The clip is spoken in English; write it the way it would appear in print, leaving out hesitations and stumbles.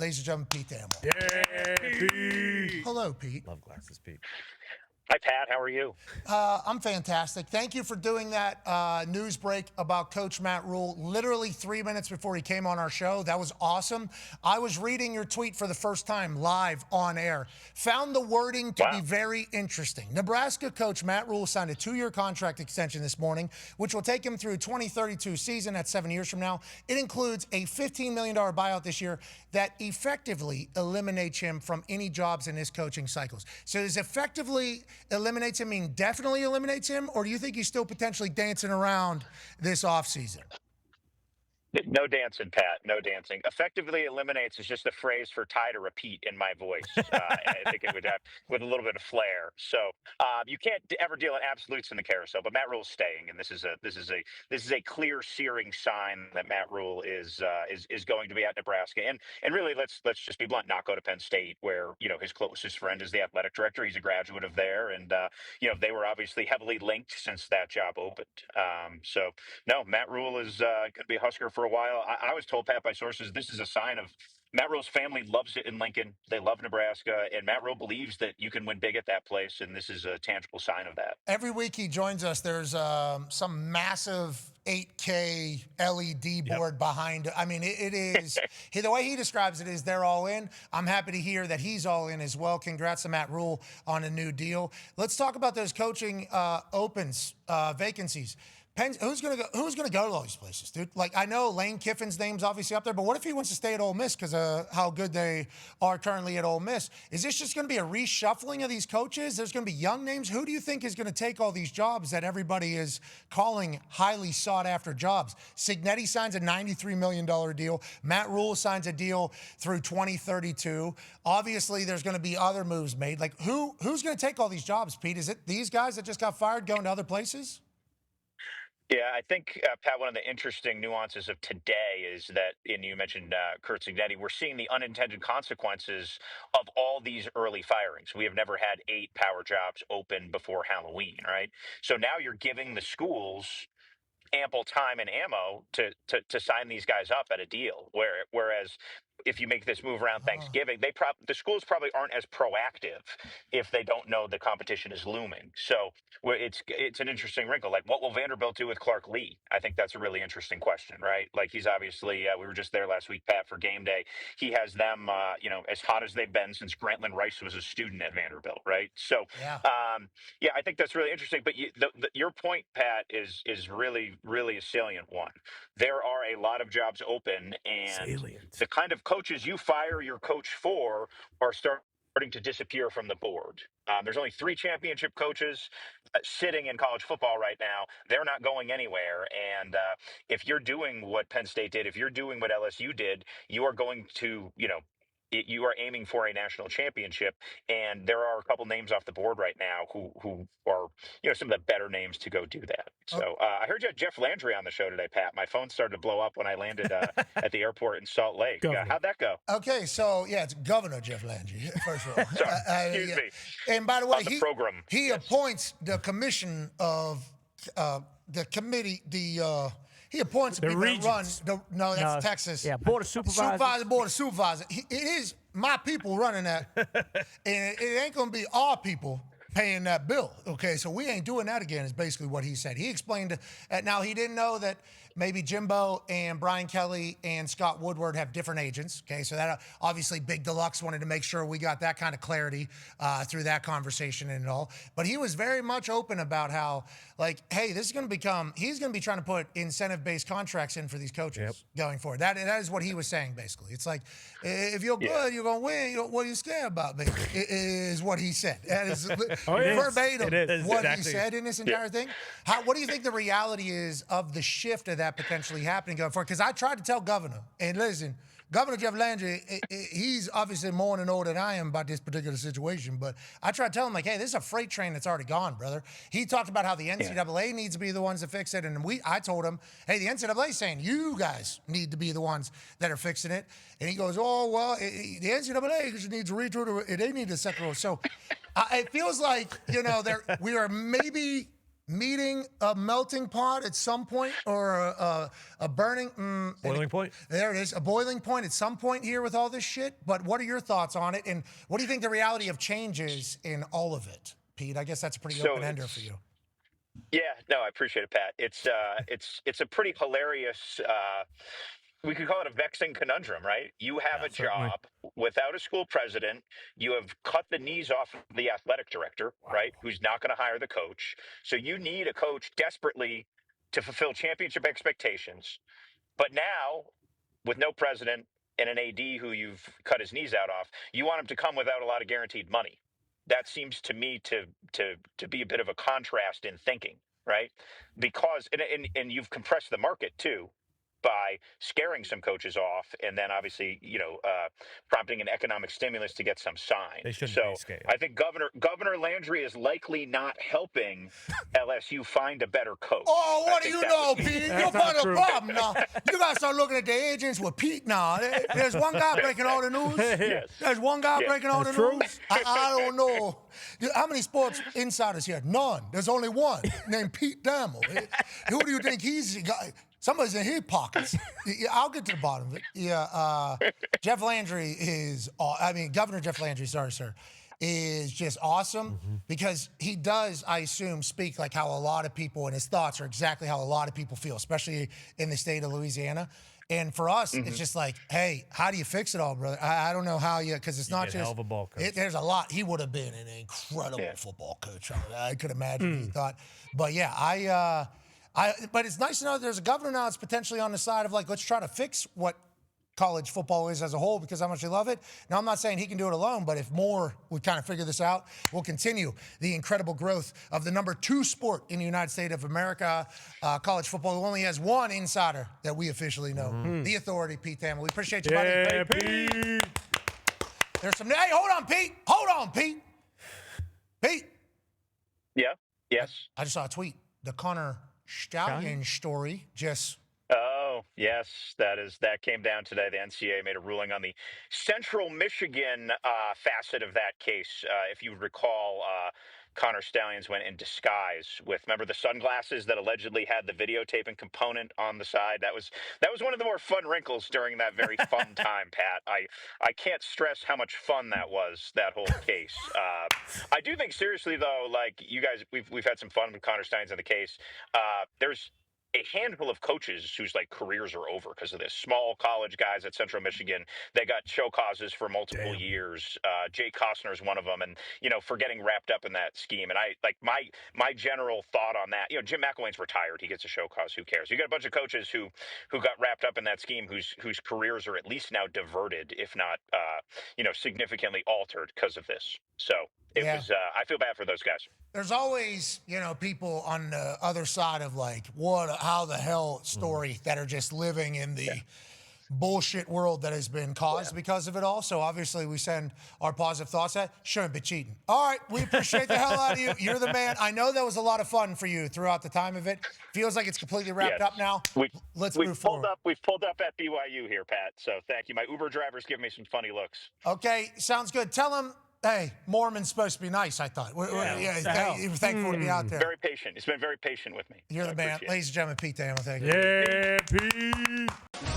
ladies and gentlemen, Pete Thamel. Yeah, Pete. Hello, Pete. Love glasses, Pete. Hi, Pat. How are you? I'm fantastic. Thank you for doing that news break about Coach Matt Rhule literally 3 minutes before he came on our show. That was awesome. I was reading your tweet for the first time live on air. Found the wording to be very interesting. Nebraska coach Matt Rhule signed a 2-year contract extension this morning, which will take him through 2032 season. That's 7 years from now. It includes a $15 million buyout this year that effectively eliminates him from any jobs in his coaching cycles. So does effectively eliminates him mean definitely eliminates him, or do you think he's still potentially dancing around this offseason? No dancing, Pat. No dancing. Effectively eliminates is just a phrase for tie to repeat in my voice. I think it would have with a little bit of flair. So you can't ever deal in absolutes in the carousel. But Matt Rhule's staying, and this is a clear, searing sign that Matt Rhule is going to be at Nebraska. And really, let's just be blunt. Not go to Penn State, where his closest friend is the athletic director. He's a graduate of there, and they were obviously heavily linked since that job opened. So no, Matt Rhule is going to be a Husker for a while. I was told, Pat, by sources, this is a sign of Matt Rhule's family loves it in Lincoln. They love Nebraska, and Matt Rhule believes that you can win big at that place, and this is a tangible sign of that. Every week he joins us, there's some massive 8K LED board behind it. I mean, it is, the way he describes it is they're all in. I'm happy to hear that he's all in as well. Congrats to Matt Rhule on a new deal. Let's talk about those coaching vacancies. Who's gonna go to all these places, dude? Like, I know Lane Kiffin's name's obviously up there, but what if he wants to stay at Ole Miss because of how good they are currently at Ole Miss? Is this just going to be a reshuffling of these coaches? There's going to be young names. Who do you think is going to take all these jobs that everybody is calling highly sought after jobs? Signetti signs a $93 million deal. Matt Rhule signs a deal through 2032. Obviously, there's going to be other moves made. Like, who's going to take all these jobs, Pete? Is it these guys that just got fired going to other places? Yeah, I think, Pat, one of the interesting nuances of today is that, and you mentioned Kurt Signetti, we're seeing the unintended consequences of all these early firings. We have never had 8 power jobs open before Halloween, right? So now you're giving the schools ample time and ammo to sign these guys up at a deal. Whereas if you make this move around Thanksgiving, the schools probably aren't as proactive if they don't know the competition is looming. So it's an interesting wrinkle. Like, what will Vanderbilt do with Clark Lee? I think that's a really interesting question, right? Like, he's obviously we were just there last week, Pat, for game day. He has them, as hot as they've been since Grantland Rice was a student at Vanderbilt, right? So, I think that's really interesting. But your point, Pat, is really, really a salient one. There are a lot of jobs open, and the kind of coaches you fire your coach for are starting to disappear from the board. There's only 3 championship coaches sitting in college football right now. They're not going anywhere. And if you're doing what Penn State did, if you're doing what LSU did, you are going to, you are aiming for a national championship, and there are a couple names off the board right now who are some of the better names to go do that. So I heard you had Jeff Landry on the show today, Pat. My phone started to blow up when I landed at the airport in Salt Lake. How'd that go? Okay, so it's Governor Jeff Landry, first of all. Excuse me. And by the way, he Yes. appoints the commission of the committee, he appoints the people regions. that run. That's Texas. Yeah, board of supervisors. Board of supervisors. It is my people running that, and it ain't going to be our people paying that bill. Okay, so we ain't doing that again is basically what he said. He explained now he didn't know that maybe Jimbo and Brian Kelly and Scott Woodward have different agents. Okay, so that obviously Big Deluxe wanted to make sure we got that kind of clarity through that conversation and all. But he was very much open about how, like, hey, this is going to become, he's going to be trying to put incentive-based contracts in for these coaches going forward. That is what he was saying, basically. It's like, if you're good, you're going to win. What are you scared about, baby? Is what he said. That is verbatim what he said in this entire thing. What do you think the reality is of the shift of that potentially happening going forward? Because I tried to tell Governor, and listen, Governor Jeff Landry, he's obviously more in the know than I am about this particular situation, but I tried to tell him, like, hey, this is a freight train that's already gone, brother. He talked about how the NCAA needs to be the ones to fix it, and I told him, hey, the NCAA is saying you guys need to be the ones that are fixing it. And he goes, oh, well, the NCAA just needs to they need to set the rules. So it feels like, we are maybe meeting a melting pot at some point, or a burning Boiling point? There it is, a boiling point at some point here with all this shit. But what are your thoughts on it, and what do you think the reality of change is in all of it, Pete? I guess that's a pretty open-ender for you. Yeah, no, I appreciate it, Pat. It's a pretty hilarious. We could call it a vexing conundrum, right? You have a job without a school president. You have cut the knees off the athletic director, right? Who's not going to hire the coach. So you need a coach desperately to fulfill championship expectations. But now, with no president and an AD who you've cut his knees out off, you want him to come without a lot of guaranteed money. That seems to me to be a bit of a contrast in thinking, right? Because and you've compressed the market too, by scaring some coaches off, and then obviously, prompting an economic stimulus to get some signed. They shouldn't so be scared. I think Governor Landry is likely not helping LSU find a better coach. Oh, what do you know, Pete? You're part of the problem now. You got to start looking at the agents with Pete now. There's one guy breaking all the news. Yes. There's one guy breaking all the true. news. I don't know. How many sports insiders here? None. There's only one named Pete Thamel. Who do you think he's got? Somebody's in his pockets. I'll get to the bottom of it. Yeah, Jeff Landry Governor Jeff Landry, sorry, sir, is just awesome because he does, I assume, speak like how a lot of people, and his thoughts are exactly how a lot of people feel, especially in the state of Louisiana. And for us, it's just like, hey, how do you fix it all, brother? I don't know how you, because it's not just. Hell of a ball coach. There's a lot. He would have been an incredible football coach. I could imagine he thought. But yeah, but it's nice to know that there's a governor now that's potentially on the side of like, let's try to fix what college football is as a whole because how much they love it. Now, I'm not saying he can do it alone, but if more would kind of figure this out, we'll continue the incredible growth of the number 2 sport in the United States of America, college football, who only has one insider that we officially know, the authority, Pete Thamel. We appreciate you, buddy. Yeah, Pete. There's some. Hey, hold on, Pete. Hold on, Pete. Pete. Yeah. Yes. I just saw a tweet. The Connor Stalions story just. Oh, yes, that came down today. The NCAA made a ruling on the Central Michigan facet of that case. If you recall, Connor Stalions went in disguise with, remember the sunglasses that allegedly had the videotaping component on the side? That was one of the more fun wrinkles during that very fun time, Pat. I can't stress how much fun that was, that whole case. I do think seriously though, like you guys, we've had some fun with Connor Stalions in the case. There's a handful of coaches whose like careers are over because of this. Small college guys at Central Michigan, they got show causes for multiple years. Jay Costner is one of them, and for getting wrapped up in that scheme. And I like my general thought on that. Jim McElwain's retired; he gets a show cause. Who cares? You got a bunch of coaches who got wrapped up in that scheme, whose careers are at least now diverted, if not significantly altered because of this. So it was. I feel bad for those guys. There's always, people on the other side of like, how the hell story that are just living in the bullshit world that has been caused because of it all. So obviously we send our positive thoughts at, shouldn't be cheating. All right, we appreciate the hell out of you. You're the man. I know that was a lot of fun for you throughout the time of it. Feels like it's completely wrapped up now. Let's move forward. We've pulled up at BYU here, Pat. So thank you. My Uber driver's giving me some funny looks. Okay, sounds good. Tell him. Hey, Mormon's supposed to be nice, I thought. Thankful to be out there. Very patient. He's been very patient with me. You're the man. Ladies and gentlemen, Pete Thamel, thank you. Yeah, Pete.